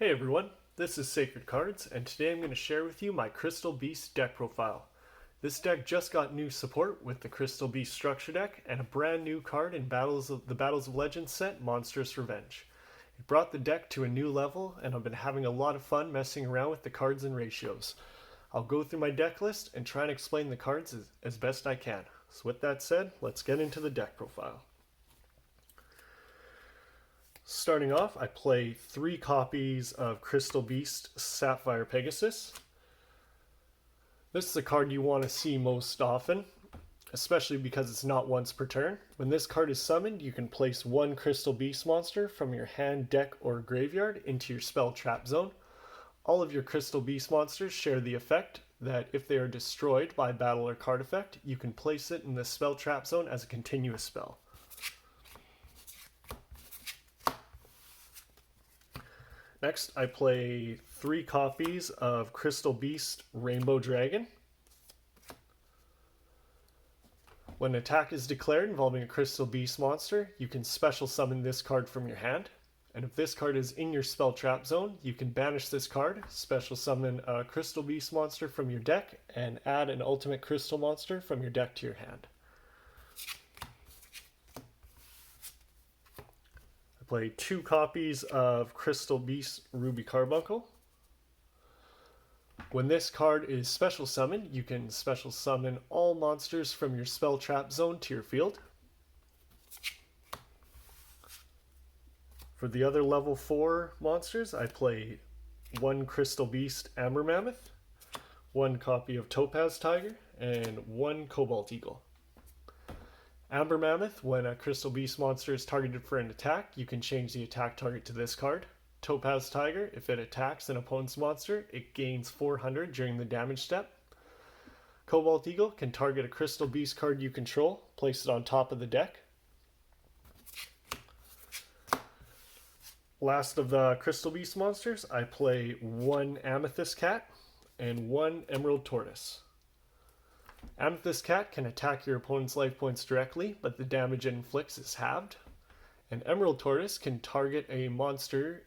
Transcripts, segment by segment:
Hey everyone, this is Sacred Cards, and today I'm going to share with you my Crystal Beast deck profile. This deck just got new support with the Crystal Beast structure deck and a brand new card in the Battles of Legends set, Monstrous Revenge. It brought the deck to a new level, and I've been having a lot of fun messing around with the cards and ratios. I'll go through my deck list and try and explain the cards as best I can. So with that said, let's get into the deck profile. Starting off, I play 3 copies of Crystal Beast Sapphire Pegasus. This is a card you want to see most often, especially because it's not once per turn. When this card is summoned, you can place 1 Crystal Beast monster from your hand, deck, or graveyard into your spell trap zone. All of your Crystal Beast monsters share the effect that if they are destroyed by battle or card effect, you can place it in the spell trap zone as a continuous spell. Next, I play 3 copies of Crystal Beast Rainbow Dragon. When an attack is declared involving a Crystal Beast monster, you can special summon this card from your hand. And if this card is in your spell trap zone, you can banish this card, special summon a Crystal Beast monster from your deck, and add an ultimate crystal monster from your deck to your hand. Play 2 copies of Crystal Beast Ruby Carbuncle. When this card is special summoned, you can special summon all monsters from your spell trap zone to your field. For the other level 4 monsters, I play 1 Crystal Beast Amber Mammoth, 1 copy of Topaz Tiger, and 1 Cobalt Eagle. Amber Mammoth, when a Crystal Beast monster is targeted for an attack, you can change the attack target to this card. Topaz Tiger, if it attacks an opponent's monster, it gains 400 during the damage step. Cobalt Eagle can target a Crystal Beast card you control, place it on top of the deck. Last of the Crystal Beast monsters, I play 1 Amethyst Cat and 1 Emerald Tortoise. Amethyst Cat can attack your opponent's life points directly, but the damage it inflicts is halved. And Emerald Tortoise can target a monster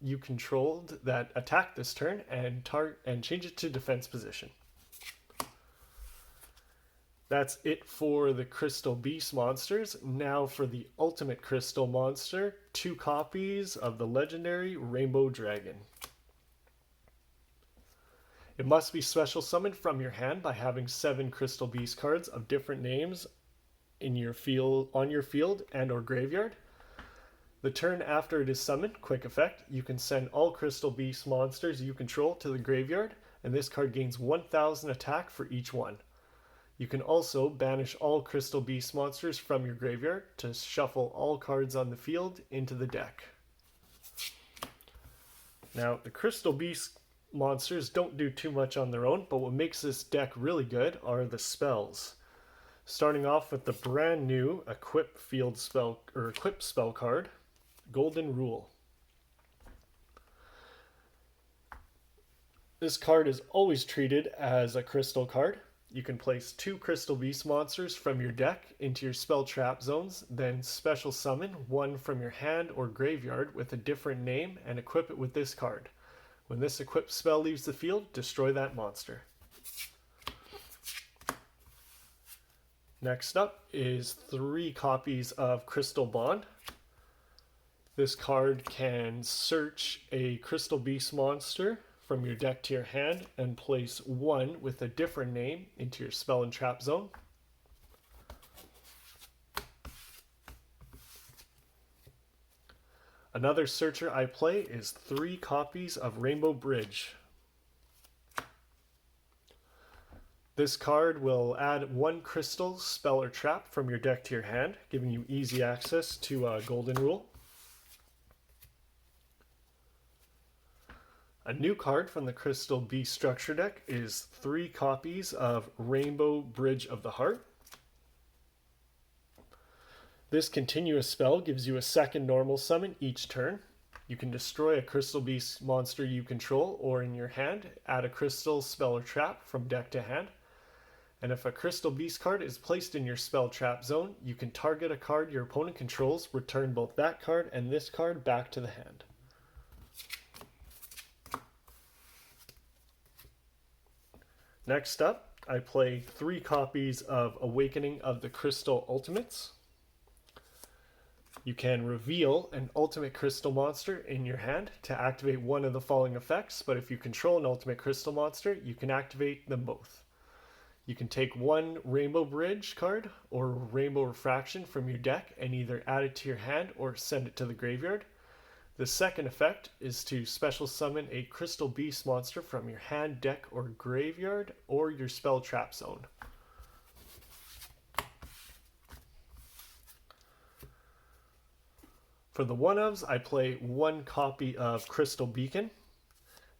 you controlled that attacked this turn and change it to defense position. That's it for the Crystal Beast monsters. Now for the ultimate crystal monster, 2 copies of the legendary Rainbow Dragon. It must be special summoned from your hand by having 7 Crystal Beast cards of different names on your field and or graveyard. The turn after it is summoned, quick effect, you can send all Crystal Beast monsters you control to the graveyard, and this card gains 1000 attack for each one. You can also banish all Crystal Beast monsters from your graveyard to shuffle all cards on the field into the deck. Now, the Crystal Beast monsters don't do too much on their own, but what makes this deck really good are the spells. Starting off with the brand new equip spell card, Golden Rule. This card is always treated as a crystal card. You can place 2 Crystal Beast monsters from your deck into your spell trap zones, then special summon 1 from your hand or graveyard with a different name and equip it with this card. When this equipped spell leaves the field, destroy that monster. Next up is 3 copies of Crystal Bond. This card can search a Crystal Beast monster from your deck to your hand and place 1 with a different name into your spell and trap zone. Another searcher I play is 3 copies of Rainbow Bridge. This card will add 1 crystal, spell, or trap from your deck to your hand, giving you easy access to Golden Rule. A new card from the Crystal Beast structure deck is 3 copies of Rainbow Bridge of the Heart. This continuous spell gives you a second normal summon each turn. You can destroy a Crystal Beast monster you control or in your hand, add a crystal, spell, or trap from deck to hand. And if a Crystal Beast card is placed in your spell trap zone, you can target a card your opponent controls, return both that card and this card back to the hand. Next up, I play 3 copies of Awakening of the Crystal Ultimates. You can reveal an ultimate crystal monster in your hand to activate one of the following effects, but if you control an ultimate crystal monster, you can activate them both. You can take 1 Rainbow Bridge card or Rainbow Refraction from your deck and either add it to your hand or send it to the graveyard. The second effect is to special summon a Crystal Beast monster from your hand, deck, or graveyard, or your spell trap zone. For the one-ofs, I play 1 copy of Crystal Beacon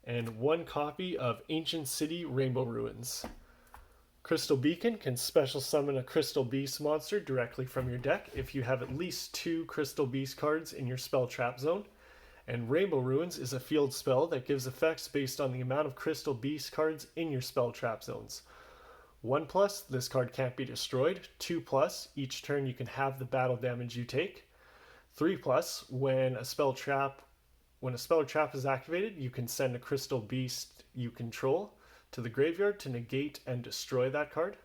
and 1 copy of Ancient City Rainbow Ruins. Crystal Beacon can special summon a Crystal Beast monster directly from your deck if you have at least 2 Crystal Beast cards in your spell trap zone. And Rainbow Ruins is a field spell that gives effects based on the amount of Crystal Beast cards in your spell trap zones. 1+, this card can't be destroyed. 2+, each turn you can have the battle damage you take. 3+, when a spell trap is activated, you can send a Crystal Beast you control to the graveyard to negate and destroy that card.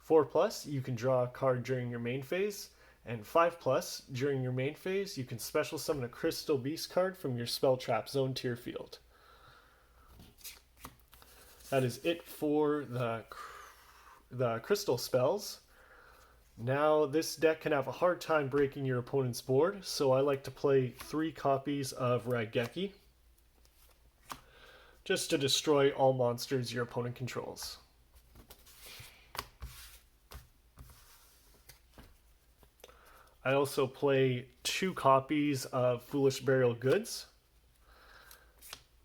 4+, you can draw a card during your main phase. And 5+, during your main phase, you can special summon a Crystal Beast card from your spell trap zone to your field. That is it for the crystal spells. Now, this deck can have a hard time breaking your opponent's board, so I like to play 3 copies of Raigeki, just to destroy all monsters your opponent controls. I also play 2 copies of Foolish Burial Goods.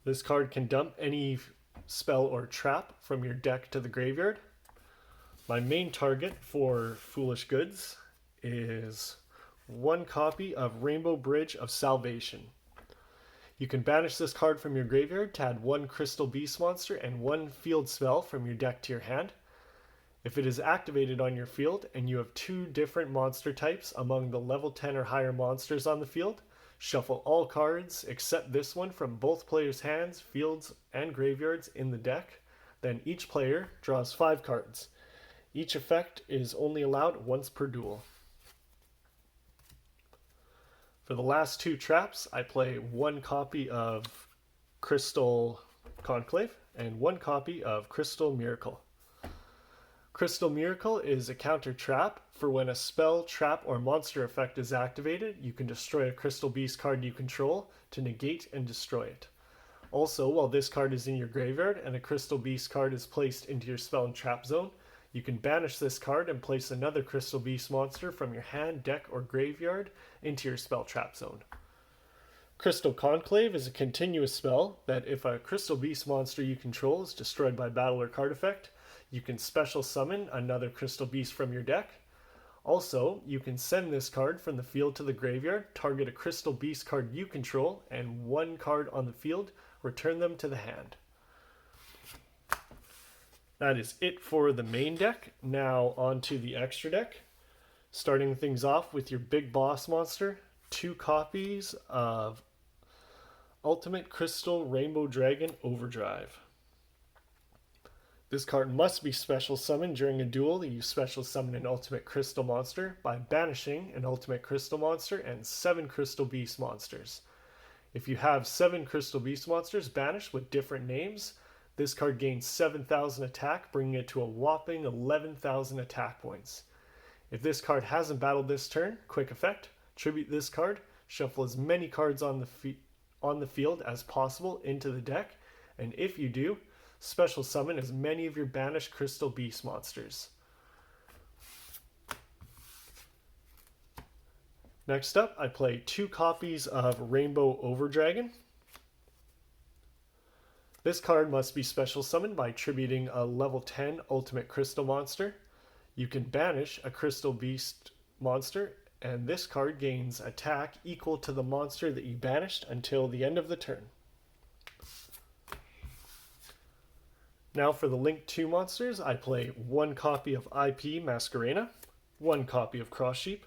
This card can dump any spell or trap from your deck to the graveyard. My main target for Foolish Goods is 1 copy of Rainbow Bridge of Salvation. You can banish this card from your graveyard to add 1 Crystal Beast monster and 1 field spell from your deck to your hand. If it is activated on your field and you have 2 different monster types among the level 10 or higher monsters on the field, shuffle all cards except this one from both players' hands, fields, and graveyards in the deck. Then each player draws 5 cards. Each effect is only allowed once per duel. For the last 2 traps, I play 1 copy of Crystal Conclave and 1 copy of Crystal Miracle. Crystal Miracle is a counter trap for when a spell, trap, or monster effect is activated. You can destroy a Crystal Beast card you control to negate and destroy it. Also, while this card is in your graveyard and a Crystal Beast card is placed into your spell and trap zone, you can banish this card and place another Crystal Beast monster from your hand, deck, or graveyard into your spell trap zone. Crystal Conclave is a continuous spell that if a Crystal Beast monster you control is destroyed by battle or card effect, you can special summon another Crystal Beast from your deck. Also, you can send this card from the field to the graveyard, target a Crystal Beast card you control, and 1 card on the field, return them to the hand. That is it for the main deck. Now on to the extra deck. Starting things off with your big boss monster, 2 copies of Ultimate Crystal Rainbow Dragon Overdrive. This card must be special summoned during a duel. You special summon an Ultimate Crystal monster by banishing an Ultimate Crystal monster and 7 Crystal Beast monsters. If you have 7 Crystal Beast monsters banished with different names, this card gains 7,000 attack, bringing it to a whopping 11,000 attack points. If this card hasn't battled this turn, quick effect, tribute this card, shuffle as many cards on the field as possible into the deck, and if you do, special summon as many of your banished Crystal Beast monsters. Next up, I play 2 copies of Rainbow Overdragon. This card must be special summoned by tributing a level 10 Ultimate Crystal monster. You can banish a Crystal Beast monster, and this card gains attack equal to the monster that you banished until the end of the turn. Now for the Link 2 monsters, I play 1 copy of IP Masquerena, 1 copy of Cross Sheep,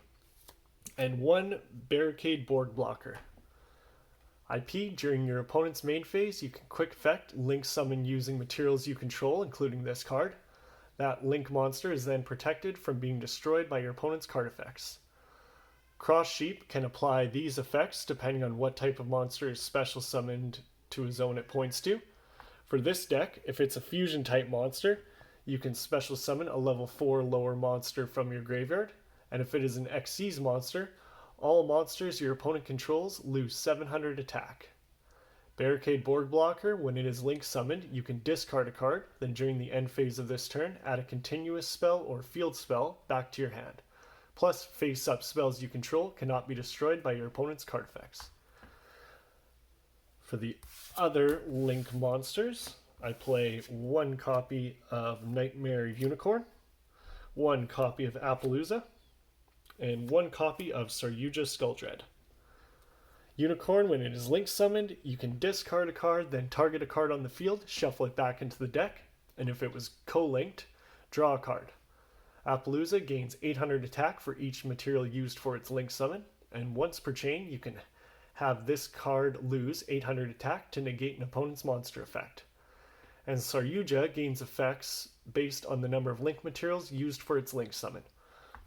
and 1 Barricade Board Blocker. IP, during your opponent's main phase, you can quick effect Link Summon using materials you control, including this card. That Link monster is then protected from being destroyed by your opponent's card effects. Cross Sheep can apply these effects depending on what type of monster is special summoned to a zone it points to. For this deck, if it's a fusion type monster, you can special summon a level 4 lower monster from your graveyard, and if it is an Xyz monster, all monsters your opponent controls lose 700 attack. Barricade Board Blocker, when it is Link summoned, you can discard a card, then during the end phase of this turn, add a continuous spell or field spell back to your hand. Plus, face-up spells you control cannot be destroyed by your opponent's card effects. For the other Link monsters, I play one copy of Nightmare Unicorn, one copy of Appaloosa, and one copy of Saryuja Skulldread. Unicorn, when it is Link summoned, you can discard a card, then target a card on the field, shuffle it back into the deck, and if it was co-linked, draw a card. Appaloosa gains 800 attack for each material used for its Link summon, and once per chain, you can have this card lose 800 attack to negate an opponent's monster effect. And Saryuja gains effects based on the number of Link materials used for its Link summon.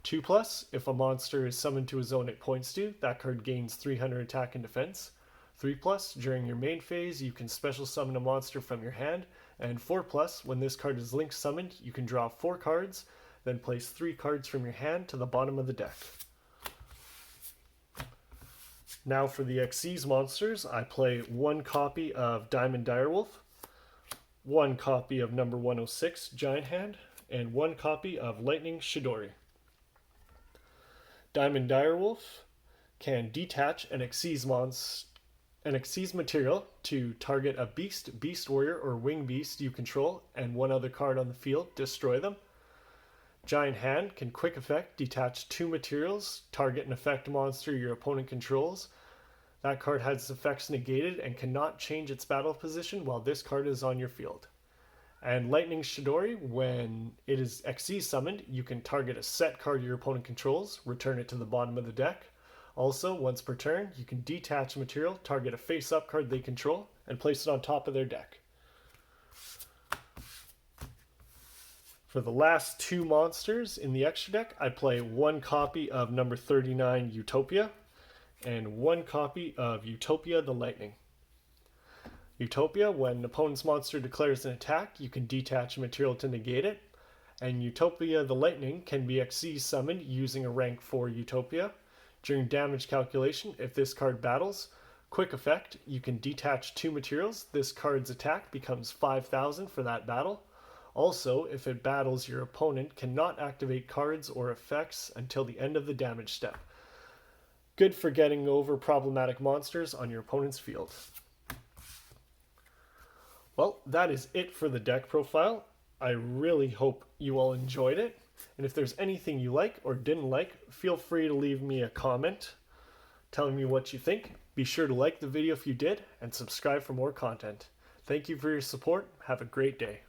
2+, if a monster is summoned to a zone it points to, that card gains 300 attack and defense. 3+, during your main phase, you can special summon a monster from your hand. And 4+, when this card is Link summoned, you can draw 4 cards, then place 3 cards from your hand to the bottom of the deck. Now for the Xyz monsters, I play one copy of Diamond Direwolf, one copy of number 106 Giant Hand, and one copy of Lightning Chidori. Diamond Direwolf can detach an Xyz material to target a beast, beast warrior, or wing beast you control, and one other card on the field, destroy them. Giant Hand can quick effect detach 2 materials, target an effect monster your opponent controls. That card has its effects negated and cannot change its battle position while this card is on your field. And Lightning Chidori, when it is Xyz summoned, you can target a set card your opponent controls, return it to the bottom of the deck. Also, once per turn, you can detach material, target a face-up card they control, and place it on top of their deck. For the last 2 monsters in the extra deck, I play one copy of number 39 Utopia and one copy of Utopia the Lightning. Utopia, when an opponent's monster declares an attack, you can detach a material to negate it. And Utopia the Lightning can be Xyz summoned using a rank 4 Utopia. During damage calculation, if this card battles, quick effect, you can detach 2 materials. This card's attack becomes 5,000 for that battle. Also, if it battles, your opponent cannot activate cards or effects until the end of the damage step. Good for getting over problematic monsters on your opponent's field. Well, that is it for the deck profile. I really hope you all enjoyed it. And if there's anything you like or didn't like, feel free to leave me a comment telling me what you think. Be sure to like the video if you did and subscribe for more content. Thank you for your support. Have a great day.